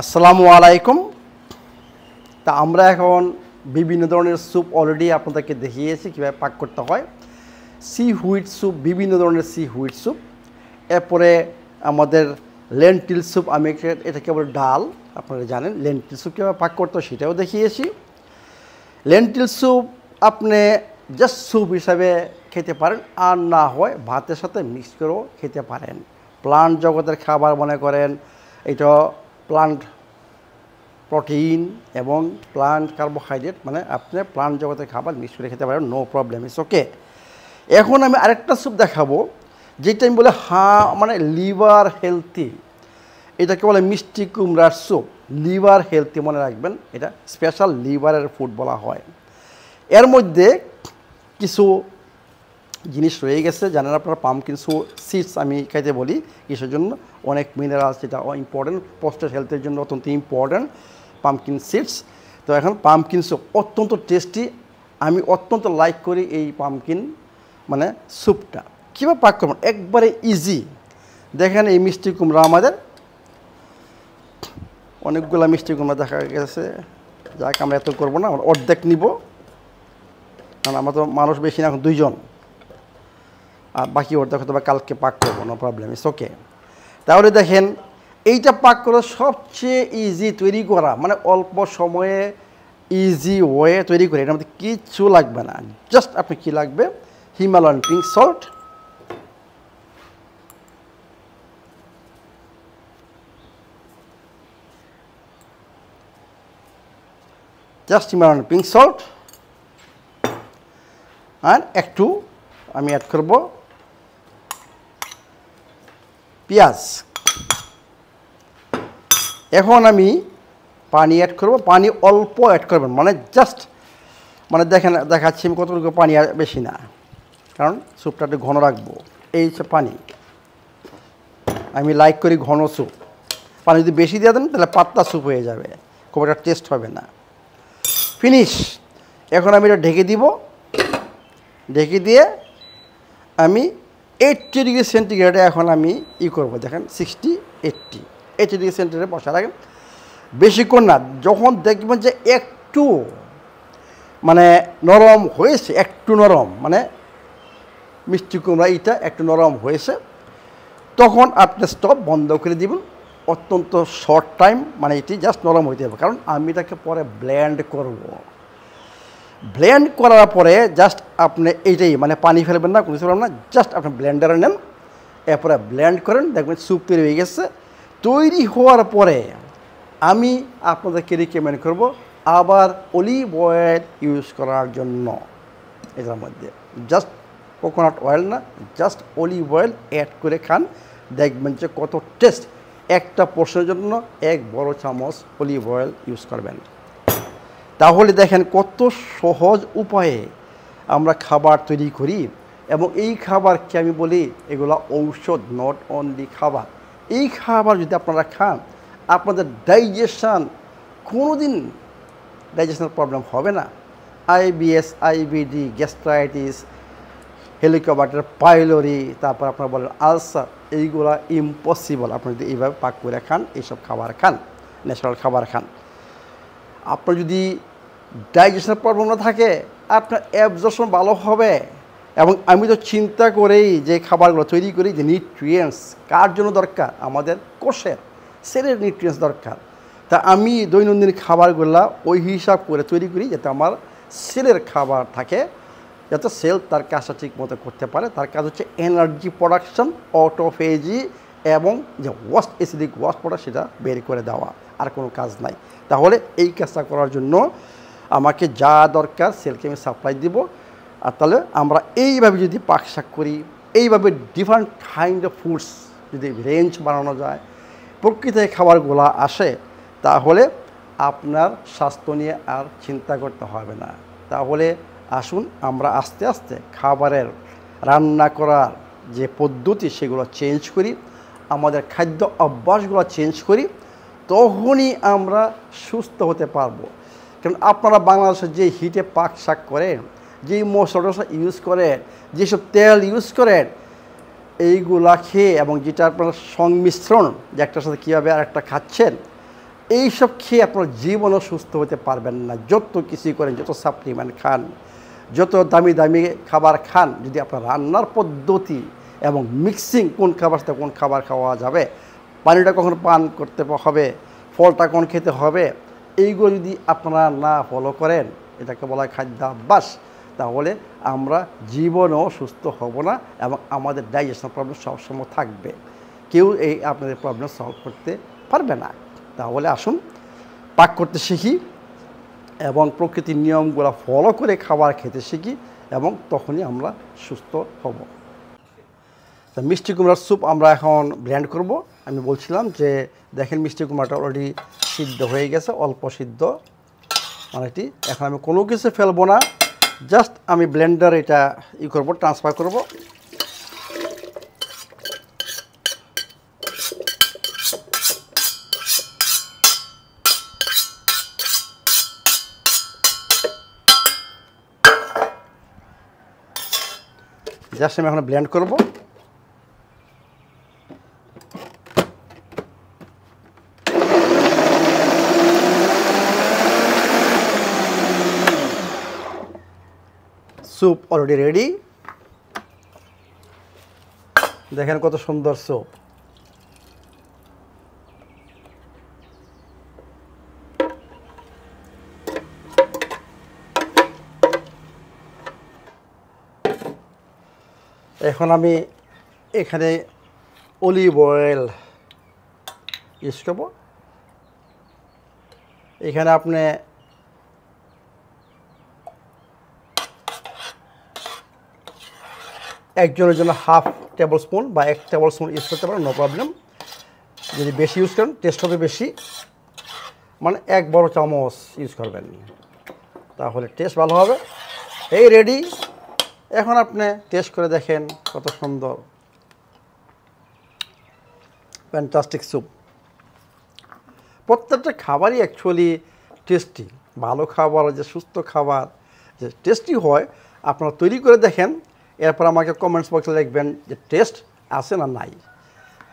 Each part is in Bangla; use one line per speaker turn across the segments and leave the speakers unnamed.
আসসালামু আলাইকুম। তা আমরা এখন বিভিন্ন ধরনের স্যুপ অলরেডি আপনাদেরকে দেখিয়েছি কীভাবে পাক করতে হয়। সি হুইট স্যুপ, বিভিন্ন ধরনের সি হুইট স্যুপ, এরপরে আমাদের লেন্টিল স্যুপ, আমি এটা কেবল ডাল, আপনারা জানেন লেন্টিল স্যুপ কীভাবে পাক করতে হয় সেটাও দেখিয়েছি। লেন্টিল স্যুপ আপনি জাস্ট স্যুপ হিসাবে খেতে পারেন, আর না হয় ভাতের সাথে মিক্স করেও খেতে পারেন। প্লান্ট জগতের খাবার মনে করেন, এটা প্লান্ট প্রোটিন এবং প্লান্ট কার্বোহাইড্রেট, মানে আপনি প্লান্ট জগতের খাবার মিক্স করে খেতে পারেন, নো প্রবলেম, ইটস ওকে। এখন আমি আরেকটা স্যুপ দেখাবো যেটা আমি বলে মানে লিভার হেলথি, এটাকে বলে মিষ্টি কুমড়ার স্যুপ। লিভার হেলথি মনে রাখবেন, এটা স্পেশাল লিভারের ফুড বলা হয়। এর মধ্যে কিছু জিনিস রয়ে গেছে, জানেন আপনারা, পামকিন সিডস আমি খাইতে বলি কিসের জন্য, অনেক মিনারেলস, যেটা ইম্পর্টেন্ট পোস্টের হেলথের জন্য অত্যন্ত ইম্পর্টেন্ট পামকিন সিডস। তো এখন পামকিন স্যুপ অত্যন্ত টেস্টি, আমি অত্যন্ত লাইক করি এই পামকিন মানে স্যুপটা। কীভাবে পাক করবেন, একবারে ইজি। দেখেন এই মিষ্টি কুমড়া, আমাদের অনেকগুলো মিষ্টি কুমড়া দেখা গেছে, যাক আমরা এত করবো না, আমরা অর্ধেক নিব, কারণ আমরা তো মানুষ বেশি না, এখন দুইজন, আর বাকি অর্ধেক হয়তো বা কালকে পাক করবো, নো প্রবলেম, ইটস ওকে। তাহলে দেখেন এইটা পাক করা সবচেয়ে ইজি তৈরি করা, মানে অল্প সময়ে ইজি ওয়ে তৈরি করে, এটার মধ্যে কিচ্ছু লাগবে না। জাস্ট আপনি কী লাগবে, Himalayan pink salt, just Himalayan pink salt, আর একটু আমি অ্যাড করব পেঁয়াজ। এখন আমি পানি অ্যাড করব, পানি অল্প অ্যাড করবেন, মানে জাস্ট মানে দেখাচ্ছি আমি কতটুকু পানি, আর বেশি না, কারণ স্যুপটা একটু ঘন রাখবো। এই পানি আমি লাইক করি ঘন স্যুপ। পানি যদি বেশি দিয়ে দেন তাহলে পাতলা স্যুপ হয়ে যাবে, খুব একটা টেস্ট হবে না। ফিনিশ। এখন আমি এটা ঢেকে দিব, ঢেকে দিয়ে আমি 80 ডিগ্রি সেন্টিগ্রেডে এখন আমি করবো, দেখেন 80 ডিগ্রি সেন্টিগ্রেডে বসা রাখেন, বেশিক্ষণ না। যখন দেখবেন যে একটু মানে নরম হয়েছে, একটু নরম, মানে মিষ্টি কুমড়া এইটা একটু নরম হয়েছে, তখন আপনি স্টপ বন্ধ করে দিবেন। অত্যন্ত শর্ট টাইম, মানে এটি জাস্ট নরম হইতে হবে, কারণ আমি এটাকে পরে ব্লেন্ড করব। ব্লেন্ড করার পরে জাস্ট আপনি এইটাই, মানে পানি ফেলবেন না, কোনো কিছু ফেলবেন না, জাস্ট আপনি ব্লেন্ডারে নেন, এরপরে ব্লেন্ড করেন, দেখবেন স্যুপ তৈরি হয়ে গেছে। তৈরি হওয়ার পরে আমি আপনাদেরকে রিকমেন্ড করব আবার অলিভ অয়েল ইউজ করার জন্য। এটার মধ্যে জাস্ট কোকোনাট অয়েল না, জাস্ট অলিভ অয়েল অ্যাড করে খান, দেখবেন যে কত টেস্ট। একটা পোর্শনের জন্য 1 বড় চামচ অলিভ অয়েল ইউজ করবেন। তাহলে দেখেন কত সহজ উপায়ে আমরা খাবার তৈরি করি, এবং এই খাবারকে আমি বলি এগুলো ঔষধ, নট অনলি খাবার। এই খাবার যদি আপনারা খান, আপনাদের ডাইজেশন কোনোদিন ডাইজেশনের প্রবলেম হবে না। IBS, IBD, গ্যাস্ট্রাইটিস, হেলিকোবাক্টার পাইলোরি, তারপর আপনারা বলেন আলসার, এইগুলা ইম্পসিবল। আপনি যদি এইভাবে পাক করে খান, এইসব খাবার খান, ন্যাচারাল খাবার খান, আপনার যদি ডাইজেশনের প্রবলেম না থাকে, আপনার অ্যাবজর্পশন ভালো হবে। এবং আমি তো চিন্তা করেই যে খাবারগুলো তৈরি করি, যে নিউট্রিয়েন্টস কার জন্য দরকার, আমাদের কোষের, সেলের নিউট্রিয়েন্টস দরকার। তা আমি দৈনন্দিন খাবারগুলো ওই হিসাব করে তৈরি করি, যাতে আমার সেলের খাবার থাকে, যাতে সেল তার কাজটা ঠিক মতো করতে পারে। তার কাজ হচ্ছে এনার্জি প্রোডাকশন, অটোফেজি, এবং যে ওয়াস্ট, অ্যাসিডিক ওয়াস্ট প্রোডাক্ট, সেটা বের করে দেওয়া, আর কোনো কাজ নাই। তাহলে এই কাজটা করার জন্য আমাকে যা দরকার সেলকে আমি সাপ্লাই দিব। আর তাহলে আমরা এইভাবে যদি পাক শাক করি, এইভাবে ডিফারেন্ট কাইন্ড অফ ফুডস যদি রেঞ্জ বানানো যায়, প্রকৃত খাবারগুলো আসে, তাহলে আপনার স্বাস্থ্য নিয়ে আর চিন্তা করতে হবে না। তাহলে আসুন আমরা আস্তে আস্তে খাবারের রান্না করার যে পদ্ধতি সেগুলো চেঞ্জ করি, আমাদের খাদ্য অভ্যাসগুলো চেঞ্জ করি, তখনই আমরা সুস্থ হতে পারবো। কারণ আপনারা বাংলাদেশে যে হিটে পাক শাক করেন, যেই মশলা ইউজ করেন, যেসব তেল ইউজ করেন, এইগুলা খেয়ে এবং যেটা আপনার সংমিশ্রণ যে একটার সাথে কীভাবে আরেকটা খাচ্ছেন, এইসব খেয়ে আপনার জীবনও সুস্থ হতে পারবেন না। যত কিছুই করেন, যত সাপ্লিমেন্ট খান, যত দামি দামি খাবার খান, যদি আপনার রান্নার পদ্ধতি এবং মিক্সিং কোন খাবার সাথে কোন খাবার খাওয়া যাবে, পানিটা কখন পান করতে হবে, ফলটা কখন খেতে হবে, এইগুলো যদি আপনারা না ফলো করেন, এটাকে বলা হয় খাদ্যাভ্যাস, তাহলে আমরা জীবনও সুস্থ হব না এবং আমাদের ডাইজেশন প্রবলেম সবসময় থাকবে। কেউ এই আপনাদের প্রবলেম সলভ করতে পারবে না। তাহলে আসুন পাক করতে শিখি এবং প্রকৃতির নিয়মগুলো ফলো করে খাবার খেতে শিখি এবং তখনই আমরা সুস্থ হব। তা মিষ্টি কুমড়ার স্যুপ আমরা এখন ব্লেন্ড করব। আমি বলছিলাম যে দেখেন মিষ্টি কুমড়াটা অলরেডি সিদ্ধ হয়ে গেছে, অল্প সিদ্ধ মানে এটি। এখন আমি কোনো কিছু ফেলবো না, জাস্ট আমি ব্লেন্ডার এটা করব, ট্রান্সফার করব। জাস্ট আমি এখন ব্লেন্ড করব। Soup already ready. দেখেন কত সুন্দর স্যুপ। এখন আমি এখানে অলিভ অয়েল ইউজ করব। এখানে আপনি একজনের জন্য হাফ টেবিল স্পুন বা 1 টেবিল স্পুন ইউজ করতে পারেন, নো প্রবলেম। যদি বেশি ইউজ করেন টেস্ট হবে বেশি, মানে 1 বড় চামচ ইউজ করবেন, তাহলে টেস্ট ভালো হবে। এই রেডি। এখন আপনি টেস্ট করে দেখেন কত সুন্দর, ফ্যান্টাস্টিক স্যুপ। প্রত্যেকটা খাবারই অ্যাকচুয়ালি টেস্টি। ভালো খাবার, যে সুস্থ খাবার যে টেস্টি হয়, আপনারা তৈরি করে দেখেন, এরপর আমাকে কমেন্টস বক্সে লিখবেন যে টেস্ট আছে না নাই,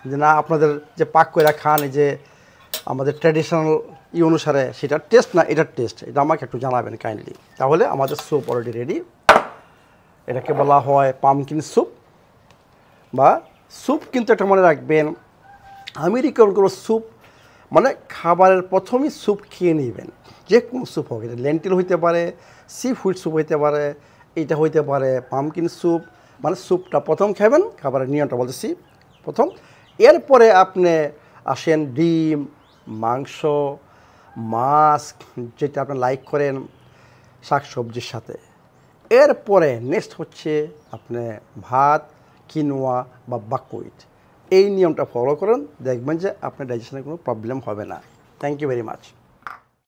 যে না আপনাদের যে পাক করে খান এই যে আমাদের ট্র্যাডিশনাল অনুসারে সেটা টেস্ট না এটার টেস্ট, এটা আমাকে একটু জানাবেন কাইন্ডলি। তাহলে আমাদের স্যুপ অলরেডি রেডি। এটাকে বলা হয় পামকিন স্যুপ বা স্যুপ। কিন্তু একটা মনে রাখবেন, আমেরিকান কোনো স্যুপ মানে খাবারের প্রথমেই স্যুপ খেয়ে নেবেন, যে কোনো স্যুপ হোক, এটা লেন্টিল হইতে পারে, সি ফুড স্যুপ হইতে পারে, এইটা হইতে পারে পামকিন স্যুপ, মানে স্যুপটা প্রথম খাবেন, খাবারের নিয়মটা বলতেছি প্রথম। এরপরে আপনি আসেন ডিম, মাংস, মাছ, যেটা আপনি লাইক করেন, শাকসবজির সাথে। এরপরে নেক্সট হচ্ছে আপনি ভাত, কিনোয়া বা বাকহুইট। এই নিয়মটা ফলো করেন, দেখবেন যে আপনার ডাইজেশনের কোনো প্রবলেম হবে না। Thank you very much.